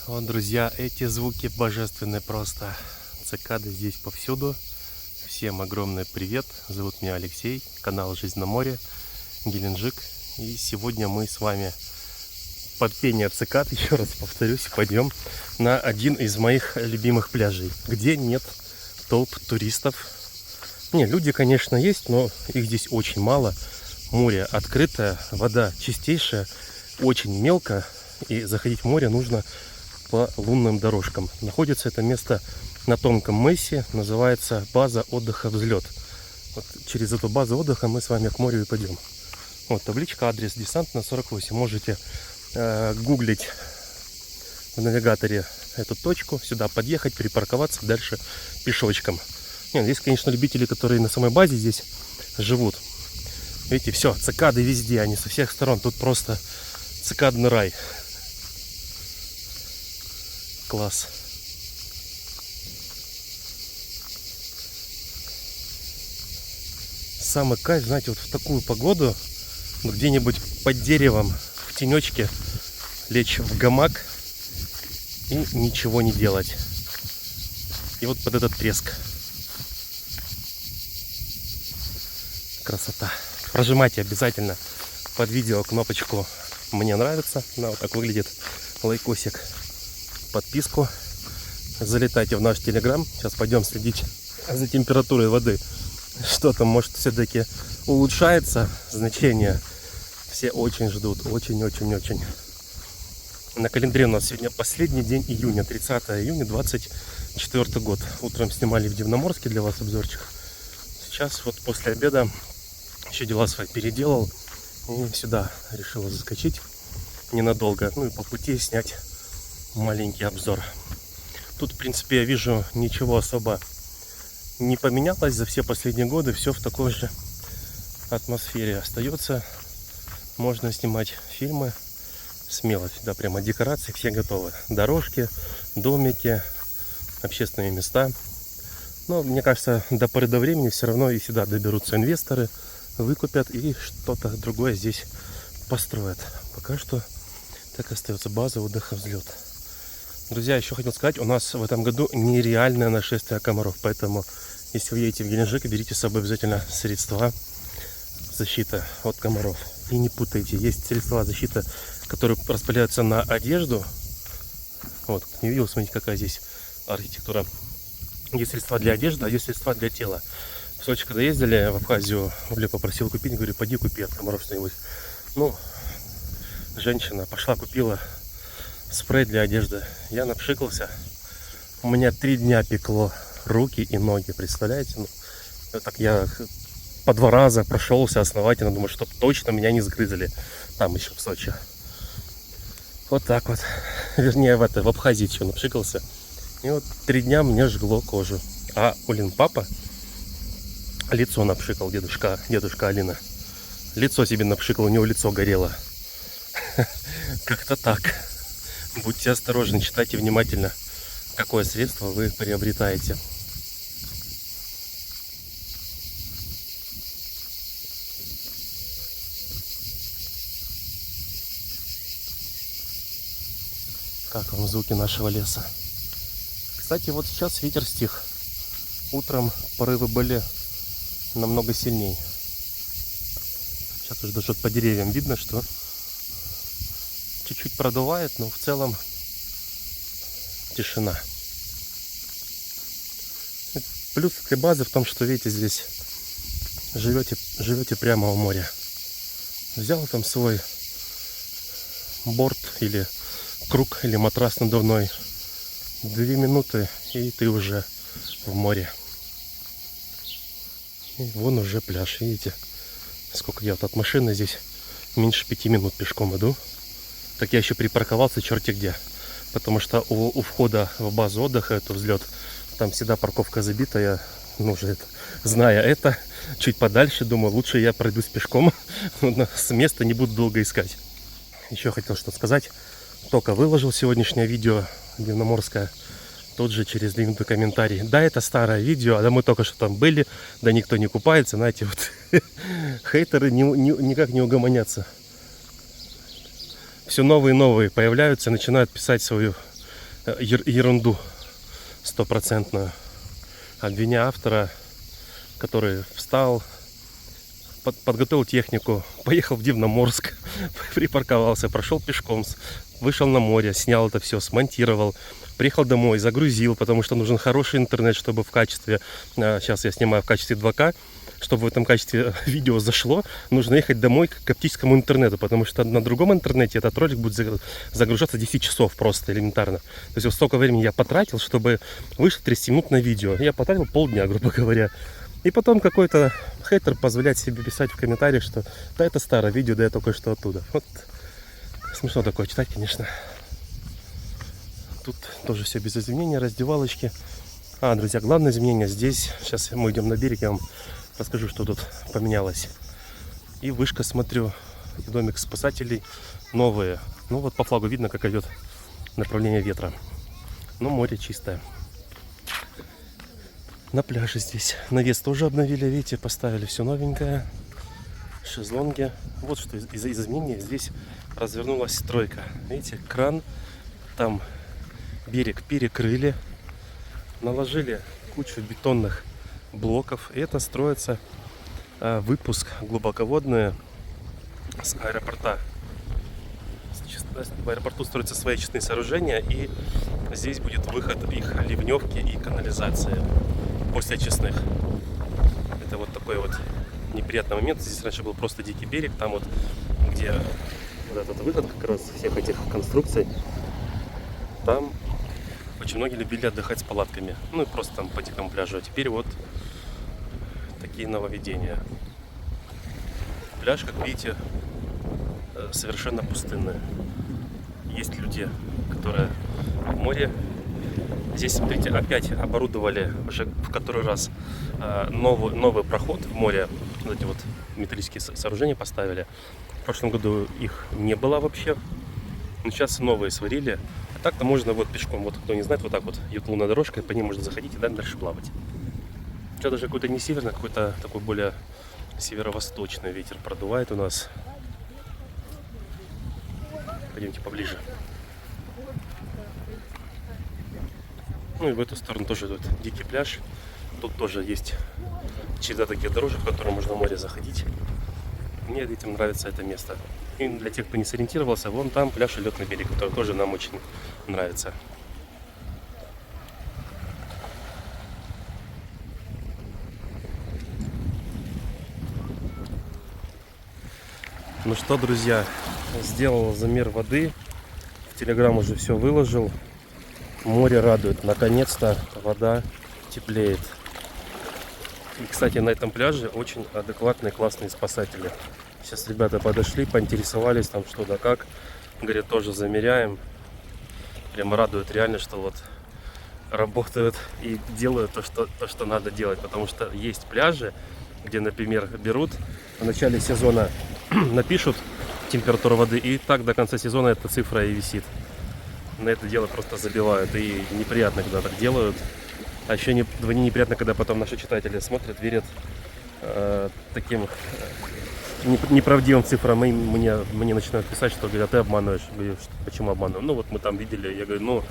Вот, друзья, эти звуки божественные просто. Цикады здесь повсюду. Всем огромный привет. Зовут меня Алексей, канал «Жизнь на море», Геленджик. И сегодня мы с вами под пение цикад, еще раз повторюсь, пойдем на один из моих любимых пляжей, где нет толп туристов. Не, люди, конечно, есть, но их здесь очень мало. Море открытое, вода чистейшая, очень мелко. И заходить в море нужно по лунным дорожкам. Находится это место на тонком мысе, называется база отдыха «Взлет». Вот через эту базу отдыха мы с вами к морю и пойдем. Вот табличка, адрес Десантная 48. Можете гуглить в навигаторе эту точку, сюда подъехать, припарковаться, дальше пешочком. Нет, здесь, конечно, любители, которые на самой базе здесь живут. Видите, все, цикады везде, они со всех сторон. Тут просто цикадный рай. Класс. Самый кайф, знаете, вот в такую погоду где-нибудь под деревом в тенечке лечь в гамак и ничего не делать. И вот под этот треск. Красота. Прожимайте обязательно под видео кнопочку «Мне нравится». Она вот так выглядит. Лайкосик. Подписку. Залетайте в наш телеграм. Сейчас пойдем следить за температурой воды. Что там, может, все-таки улучшается значение. Все очень ждут. Очень. На календаре у нас сегодня последний день июня. 30 июня 24 год. Утром снимали в Дивноморске для вас обзорчик. Сейчас вот после обеда еще дела свои переделал. И сюда решила заскочить ненадолго. Ну и по пути снять маленький обзор. Тут, в принципе, я вижу, ничего особо не поменялось за все последние годы. Все в такой же атмосфере остается. Можно снимать фильмы смело. Сюда прямо декорации все готовы. Дорожки, домики, общественные места. Но мне кажется, до поры до времени все равно и сюда доберутся инвесторы, выкупят и что-то другое здесь построят. Пока что так остается база отдыха «Взлет». Друзья, еще хотел сказать, у нас в этом году нереальное нашествие комаров, поэтому если вы едете в Геленджик, берите с собой обязательно средства защиты от комаров. И не путайте, есть средства защиты, которые распыляются на одежду. Вот, не видел, смотрите, какая здесь архитектура. Есть средства для одежды, а есть средства для тела. В Сочи, когда ездили в Абхазию, Оля попросил купить, говорю, пойди купи от комаров что-нибудь. Ну, женщина пошла, купила спрей для одежды. Я напшикался. У меня 3 дня пекло руки и ноги, представляете? Ну, так я по 2 раза прошелся основательно, думаю, чтобы точно меня не сгрызли там еще в Сочи. Вот так вот. Вернее, в Абхазии еще напшикался. И вот 3 дня мне жгло кожу. А Олин папа лицо напшикал, дедушка Алина. Лицо себе напшикал, у него лицо горело. Как-то так. Будьте осторожны, читайте внимательно, какое средство вы приобретаете. Как вам звуки нашего леса? Кстати, вот сейчас ветер стих. Утром порывы были намного сильнее. Сейчас уже даже по деревьям видно, что чуть-чуть продувает, но в целом тишина. Плюс этой базы в том, что, видите, здесь живете прямо у моря. Взял там свой борт или круг, или матрас надувной. 2 минуты, и ты уже в море. И вон уже пляж, видите? Сколько я вот от машины здесь меньше 5 минут пешком иду. Так я еще припарковался черти где. Потому что у входа в базу отдыха, это «Взлет», там всегда парковка забита. Я, зная это, чуть подальше, думаю, лучше я пройдусь пешком. С места не буду долго искать. Еще хотел что сказать. Только выложил сегодняшнее видео дивноморское. Тут же через 2 минуты комментарий. Да, это старое видео, да мы только что там были, да никто не купается. Знаете, вот хейтеры никак не угомонятся. Все новые и новые появляются, начинают писать свою ерунду стопроцентную. Обвиняя автора, который встал, подготовил технику, поехал в Дивноморск, припарковался, прошел пешком, вышел на море, снял это все, смонтировал, приехал домой, загрузил, потому что нужен хороший интернет, чтобы в качестве, сейчас я снимаю в качестве 2К, чтобы в этом качестве видео зашло, нужно ехать домой к оптическому интернету, потому что на другом интернете этот ролик будет загружаться 10 часов просто элементарно. То есть вот столько времени я потратил, чтобы вышло 30-минутное видео. Я потратил полдня, грубо говоря. И потом какой-то хейтер позволяет себе писать в комментариях, что да, это старое видео, да, я только что оттуда. Вот смешно такое читать, конечно. Тут тоже все без изменения, раздевалочки. Друзья, главное изменение здесь. Сейчас мы идем на берег, я вам расскажу, что тут поменялось. И вышка, смотрю, домик спасателей новые. Ну вот по флагу видно, как идет направление ветра. Но море чистое. На пляже здесь навес тоже обновили, видите, поставили все новенькое. Шезлонги. Вот что из изменений. Здесь развернулась стройка. Видите, кран. Там берег перекрыли. Наложили кучу бетонных блоков. И это строится выпуск глубоководный с аэропорта. В аэропорту строятся свои очистные сооружения. И здесь будет выход их ливневки и канализации после очистных. Это вот такой вот неприятный момент. Здесь раньше был просто дикий берег. Там вот, где вот этот выход как раз всех этих конструкций, там очень многие любили отдыхать с палатками. Ну и просто там по дикому пляжу. А теперь вот такие нововведения. Пляж, как видите, совершенно пустынный. Есть люди, которые в море. Здесь, смотрите, опять оборудовали уже в который раз новый проход в море. Вот эти вот металлические сооружения поставили. В прошлом году их не было вообще. Но сейчас новые сварили. А так-то можно вот пешком, вот кто не знает, вот так вот идет лунная дорожка, и по ней можно заходить и дальше плавать. Сейчас даже какой-то не северный, какой-то такой более северо-восточный ветер продувает у нас. Пойдемте поближе. Ну и в эту сторону тоже тут дикий пляж. Тут тоже есть череда таких дорожек, в которые можно в море заходить. Мне этим нравится это место. И для тех, кто не сориентировался, вон там пляж и лётный берег, который тоже нам очень нравится. Ну что, друзья, сделал замер воды. В Телеграм уже все выложил. Море радует. Наконец-то вода теплеет. И, кстати, на этом пляже очень адекватные, классные спасатели. Сейчас ребята подошли, поинтересовались там что да как. Говорят, тоже замеряем. Прямо радует реально, что вот работают и делают то, что надо делать. Потому что есть пляжи, где, например, берут в начале сезона, напишут температуру воды, и так до конца сезона эта цифра и висит. На это дело просто забивают. И неприятно, когда так делают. А еще вдвойне неприятно, когда потом наши читатели смотрят, верят таким неправдивым цифрам. И мне начинают писать, что говорят, ты обманываешь. Я говорю, почему обманываю? Ну вот мы там видели. Я говорю, ну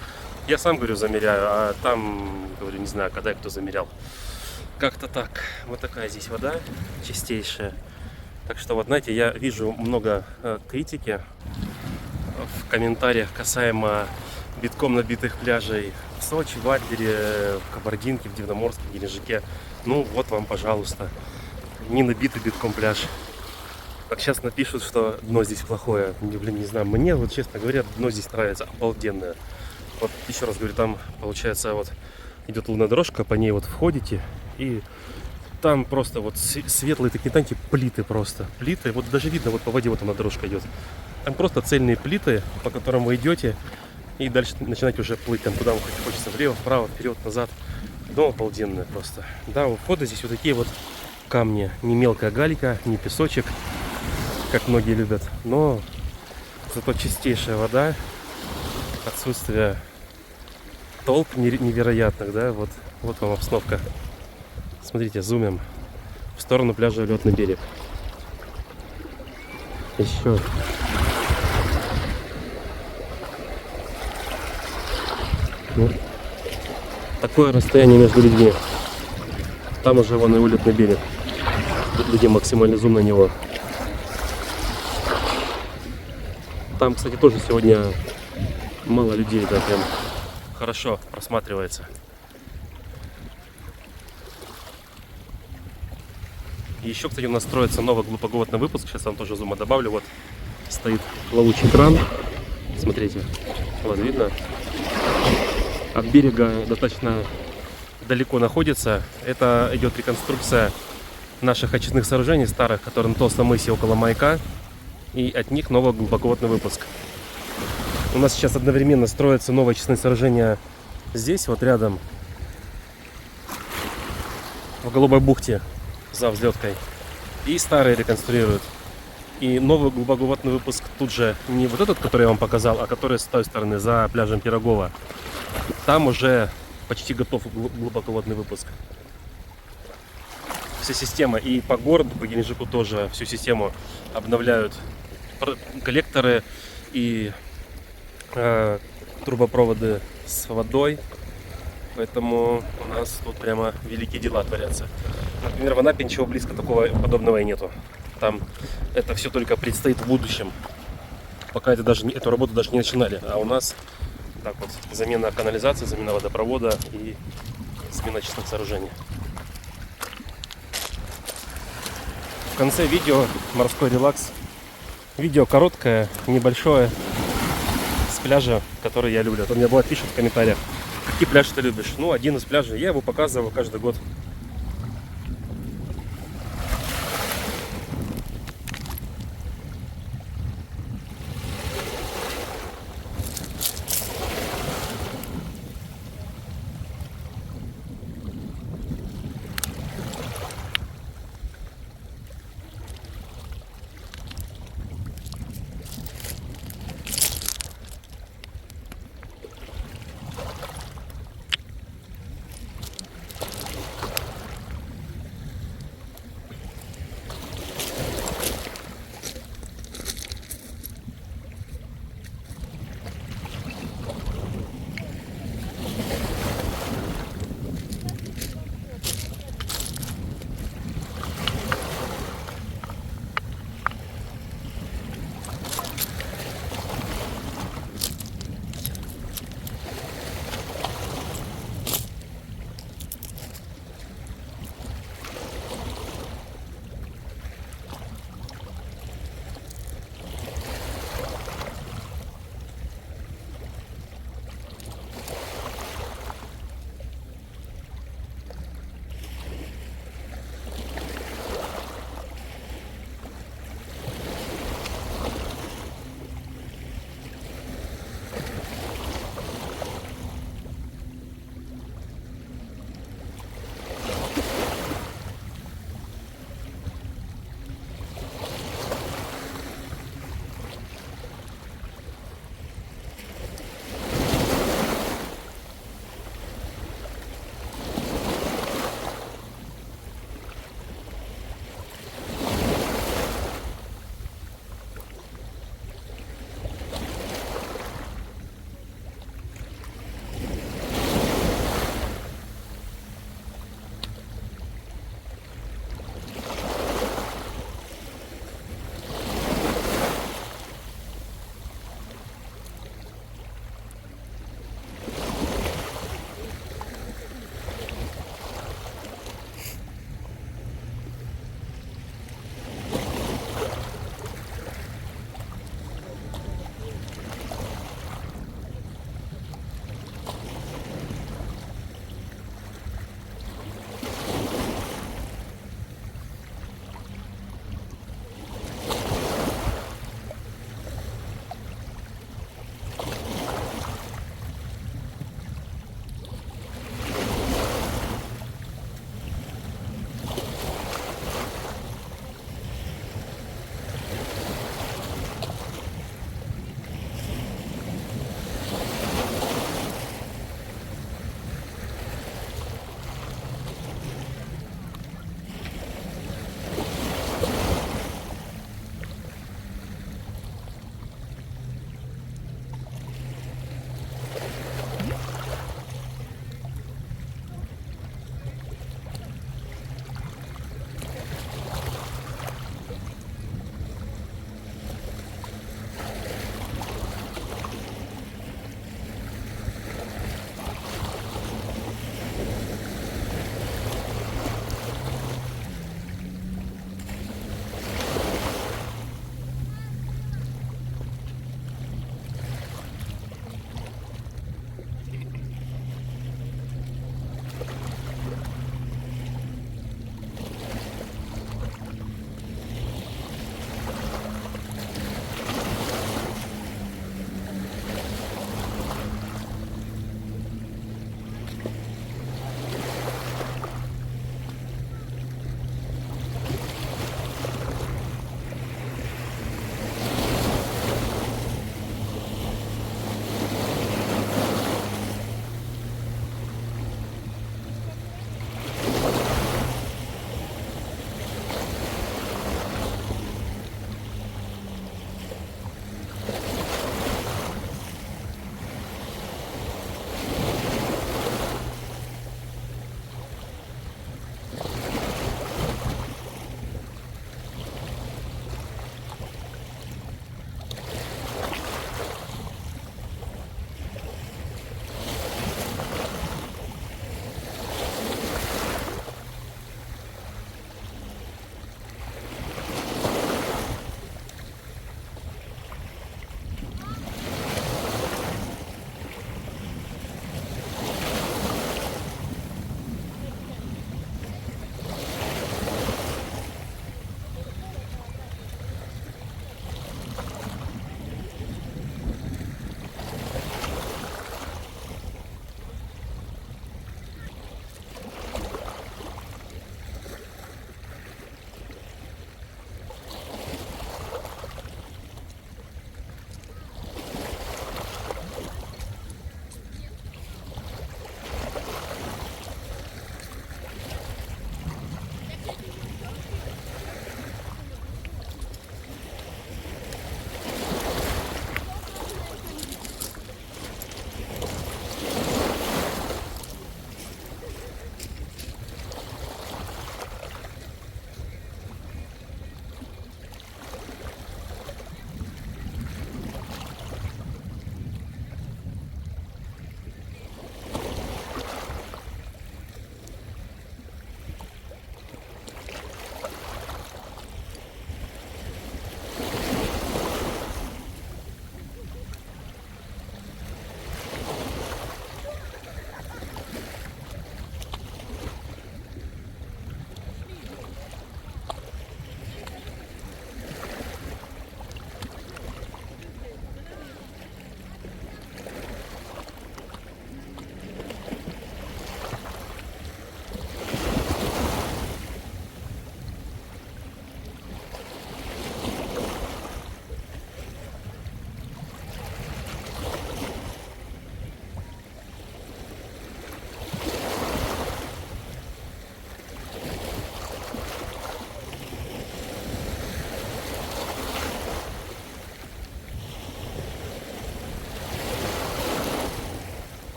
я сам, говорю, замеряю, а там, говорю, не знаю, когда и кто замерял. Как-то так. Вот такая здесь вода чистейшая. Так что вот, знаете, я вижу много критики в комментариях касаемо битком набитых пляжей в Сочи, в Адлере, в Кабардинке, в Дивноморске, в Геленджике. Ну вот вам, пожалуйста, не набитый битком пляж. Как сейчас напишут, что дно здесь плохое. Блин, не знаю, мне вот, честно говоря, дно здесь нравится, обалденное. Вот еще раз говорю, там получается вот идет лунная дорожка, по ней вот входите, и там просто вот светлые такие, знаете, плиты просто. Плиты, вот даже видно, вот по воде вот она дорожка идет. Там просто цельные плиты, по которым вы идете, и дальше начинаете уже плыть там, куда вам хочется, влево, вправо, вперед, назад. Дом обалденное просто. Да, у входа здесь вот такие вот камни. Не мелкая галька, не песочек, как многие любят, но зато чистейшая вода, отсутствие толп невероятных, да, вот вам обстановка. Смотрите, зумим в сторону пляжа Лётный берег. Еще. Ну, такое расстояние между людьми. Там уже вон и улетный берег. Люди максимальный зум на него. Там, кстати, тоже сегодня мало людей, да, прям хорошо просматривается. Еще, кстати, у нас строится новый глубоководный выпуск. Сейчас вам тоже зума добавлю. Вот стоит плавучий кран. Смотрите, вот видно. От берега достаточно далеко находится. Это идет реконструкция наших очистных сооружений старых, которые на толстом мысе около маяка. И от них новый глубоководный выпуск. У нас сейчас одновременно строятся новые очистные сооружения здесь, вот рядом, в Голубой бухте, за взлеткой. И старые реконструируют. И новый глубоководный выпуск тут же, не вот этот, который я вам показал, а который с той стороны, за пляжем Пирогова. Там уже почти готов глубоководный выпуск. Вся система, и по городу, по Геленджику тоже всю систему обновляют. Коллекторы и трубопроводы с водой. Поэтому у нас тут прямо великие дела творятся. Например, в Анапе ничего близко такого подобного и нету. Там это все только предстоит в будущем. Пока эту работу даже не начинали. А у нас так вот замена канализации, замена водопровода и смена очистных сооружений. В конце видео морской релакс. Видео короткое, небольшое, с пляжа, который я люблю. А то мне бывает пишут в комментариях, какие пляжи ты любишь. Ну, один из пляжей. Я его показываю каждый год.